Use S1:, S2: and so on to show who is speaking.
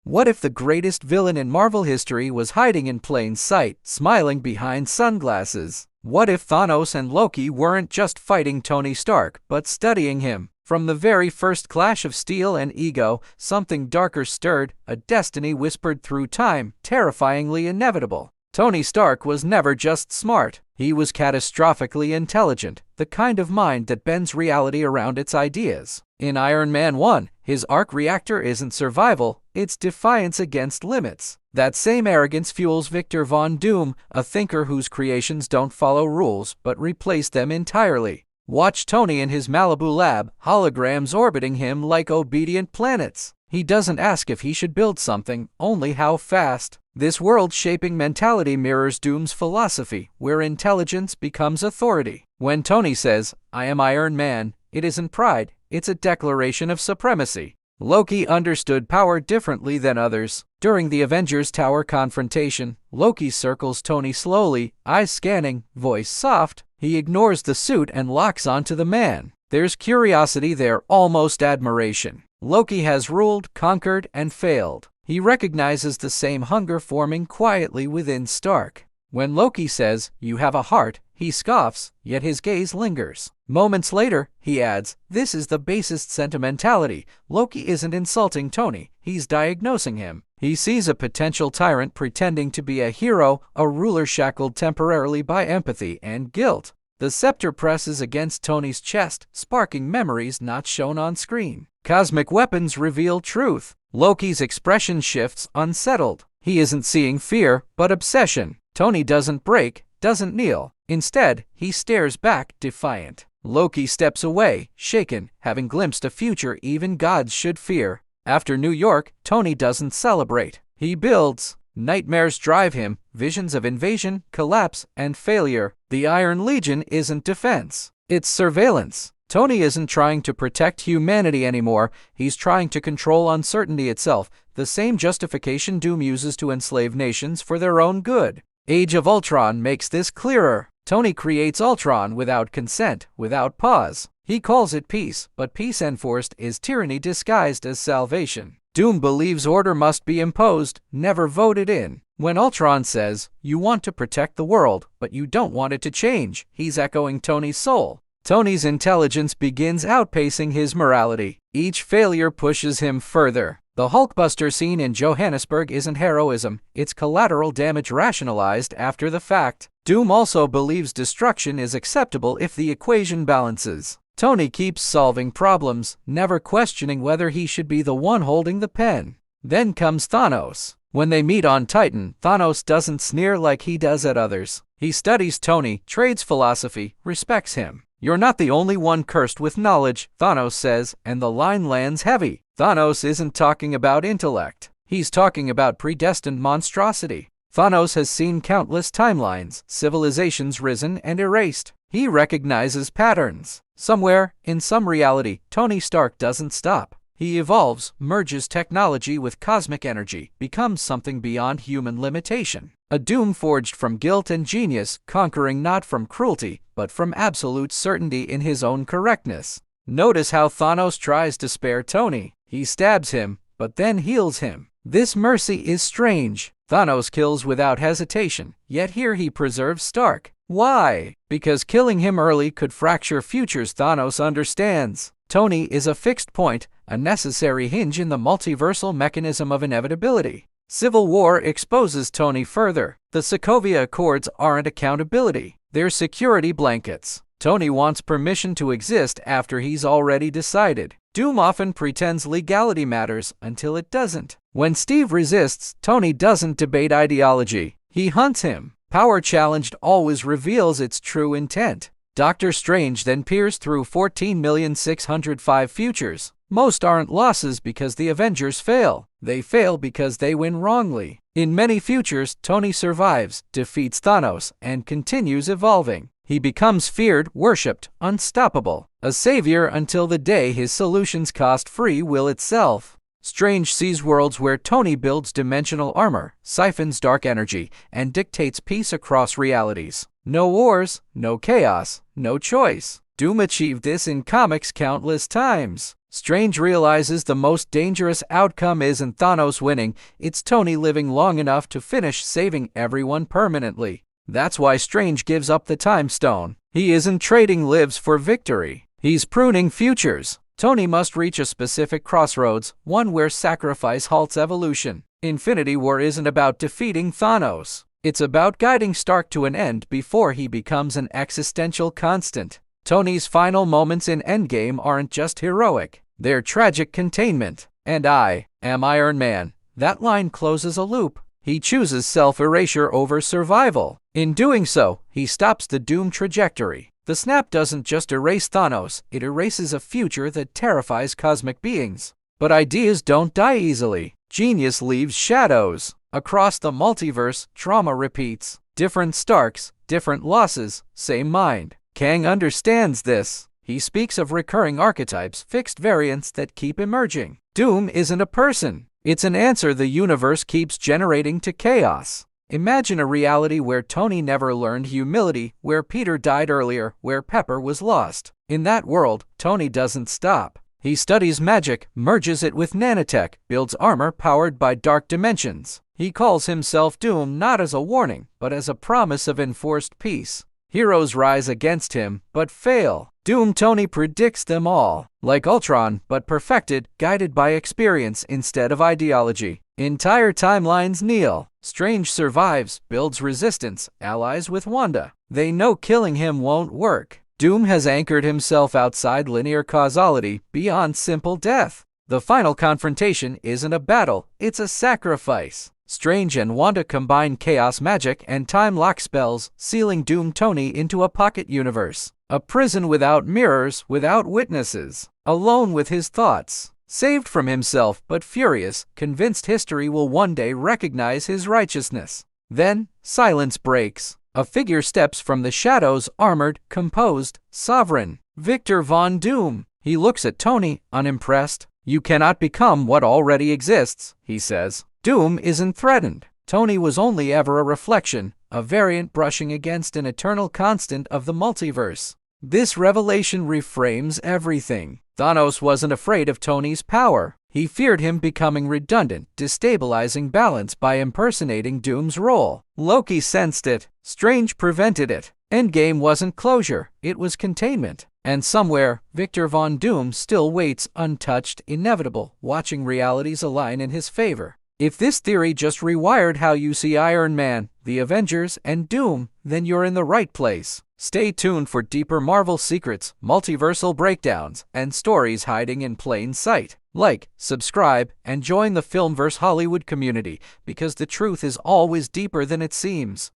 S1: What if the greatest villain in Marvel history was hiding in plain sight, smiling behind sunglasses? What if Thanos and Loki weren't just fighting Tony Stark, but studying him? From the very first clash of steel and ego, something darker stirred, a destiny whispered through time, terrifyingly inevitable. Tony Stark was never just smart. He was catastrophically intelligent, the kind of mind that bends reality around its ideas. In Iron Man 1, his arc reactor isn't survival, it's defiance against limits. That same arrogance fuels Victor Von Doom, a thinker whose creations don't follow rules but replace them entirely. Watch Tony in his Malibu lab, holograms orbiting him like obedient planets. He doesn't ask if he should build something, only how fast. This world-shaping mentality mirrors Doom's philosophy, where intelligence becomes authority. When Tony says, "I am Iron Man," it isn't pride, it's a declaration of supremacy. Loki understood power differently than others. During the Avengers Tower confrontation, Loki circles Tony slowly, eyes scanning, voice soft. He ignores the suit and locks onto the man. There's curiosity there, almost admiration. Loki has ruled, conquered, and failed. He recognizes the same hunger forming quietly within Stark. When Loki says, "You have a heart," he scoffs, yet his gaze lingers. Moments later, he adds, "This is the basest sentimentality." Loki isn't insulting Tony, he's diagnosing him. He sees a potential tyrant pretending to be a hero, a ruler shackled temporarily by empathy and guilt. The scepter presses against Tony's chest, sparking memories not shown on screen. Cosmic weapons reveal truth. Loki's expression shifts, unsettled. He isn't seeing fear, but obsession. Tony doesn't break, doesn't kneel. Instead, he stares back, defiant. Loki steps away, shaken, having glimpsed a future even gods should fear. After New York, Tony doesn't celebrate. He builds. Nightmares drive him, visions of invasion, collapse, and failure. The Iron Legion isn't defense, it's surveillance. Tony isn't trying to protect humanity anymore, he's trying to control uncertainty itself, the same justification Doom uses to enslave nations for their own good. Age of Ultron makes this clearer. Tony creates Ultron without consent, without pause. He calls it peace, but peace enforced is tyranny disguised as salvation. Doom believes order must be imposed, never voted in. When Ultron says, "You want to protect the world, but you don't want it to change," he's echoing Tony's soul. Tony's intelligence begins outpacing his morality. Each failure pushes him further. The Hulkbuster scene in Johannesburg isn't heroism, it's collateral damage rationalized after the fact. Doom also believes destruction is acceptable if the equation balances. Tony keeps solving problems, never questioning whether he should be the one holding the pen. Then comes Thanos. When they meet on Titan, Thanos doesn't sneer like he does at others. He studies Tony, trades philosophy, respects him. "You're not the only one cursed with knowledge," Thanos says, and the line lands heavy. Thanos isn't talking about intellect. He's talking about predestined monstrosity. Thanos has seen countless timelines, civilizations risen and erased. He recognizes patterns. Somewhere, in some reality, Tony Stark doesn't stop. He evolves, merges technology with cosmic energy, becomes something beyond human limitation. A Doom forged from guilt and genius, conquering not from cruelty, but from absolute certainty in his own correctness. Notice how Thanos tries to spare Tony. He stabs him, but then heals him. This mercy is strange. Thanos kills without hesitation, yet here he preserves Stark. Why? Because killing him early could fracture futures. Thanos understands. Tony is a fixed point, a necessary hinge in the multiversal mechanism of inevitability. Civil War exposes Tony further. The Sokovia Accords aren't accountability, they're security blankets. Tony wants permission to exist after he's already decided. Doom often pretends legality matters until it doesn't. When Steve resists, Tony doesn't debate ideology, he hunts him. Power challenged always reveals its true intent. Doctor Strange then peers through 14,605 futures. Most aren't losses because the Avengers fail. They fail because they win wrongly. In many futures, Tony survives, defeats Thanos, and continues evolving. He becomes feared, worshipped, unstoppable. A savior until the day his solutions cost free will itself. Strange sees worlds where Tony builds dimensional armor, siphons dark energy, and dictates peace across realities. No wars, no chaos, no choice. Doom achieved this in comics countless times. Strange realizes the most dangerous outcome isn't Thanos winning, it's Tony living long enough to finish saving everyone permanently. That's why Strange gives up the Time Stone. He isn't trading lives for victory. He's pruning futures. Tony must reach a specific crossroads, one where sacrifice halts evolution. Infinity War isn't about defeating Thanos. It's about guiding Stark to an end before he becomes an existential constant. Tony's final moments in Endgame aren't just heroic, they're tragic containment. And I am Iron Man. That line closes a loop. He chooses self-erasure over survival. In doing so, he stops the doom trajectory. The snap doesn't just erase Thanos, it erases a future that terrifies cosmic beings. But ideas don't die easily. Genius leaves shadows. Across the multiverse, trauma repeats. Different Starks, different losses, same mind. Kang understands this. He speaks of recurring archetypes, fixed variants that keep emerging. Doom isn't a person. It's an answer the universe keeps generating to chaos. Imagine a reality where Tony never learned humility, where Peter died earlier, where Pepper was lost. In that world, Tony doesn't stop. He studies magic, merges it with nanotech, builds armor powered by dark dimensions. He calls himself Doom not as a warning, but as a promise of enforced peace. Heroes rise against him, but fail. Doom Tony predicts them all. Like Ultron, but perfected, guided by experience instead of ideology. Entire timelines kneel. Strange survives, builds resistance, allies with Wanda. They know killing him won't work. Doom has anchored himself outside linear causality, beyond simple death. The final confrontation isn't a battle, it's a sacrifice. Strange and Wanda combine chaos magic and time lock spells, sealing Doom Tony into a pocket universe. A prison without mirrors, without witnesses. Alone with his thoughts. Saved from himself, but furious, convinced history will one day recognize his righteousness. Then, silence breaks. A figure steps from the shadows, armored, composed, sovereign. Victor Von Doom. He looks at Tony, unimpressed. You cannot become what already exists, he says. Doom isn't threatened. Tony was only ever a reflection, a variant brushing against an eternal constant of the multiverse. This revelation reframes everything. Thanos wasn't afraid of Tony's power. He feared him becoming redundant, destabilizing balance by impersonating Doom's role. Loki sensed it. Strange prevented it. Endgame wasn't closure, it was containment. And somewhere, Victor Von Doom still waits, untouched, inevitable, watching realities align in his favor. If this theory just rewired how you see Iron Man, the Avengers, and Doom, then you're in the right place. Stay tuned for deeper Marvel secrets, multiversal breakdowns, and stories hiding in plain sight. Like, subscribe, and join the FilmVerse Hollywood community, because the truth is always deeper than it seems.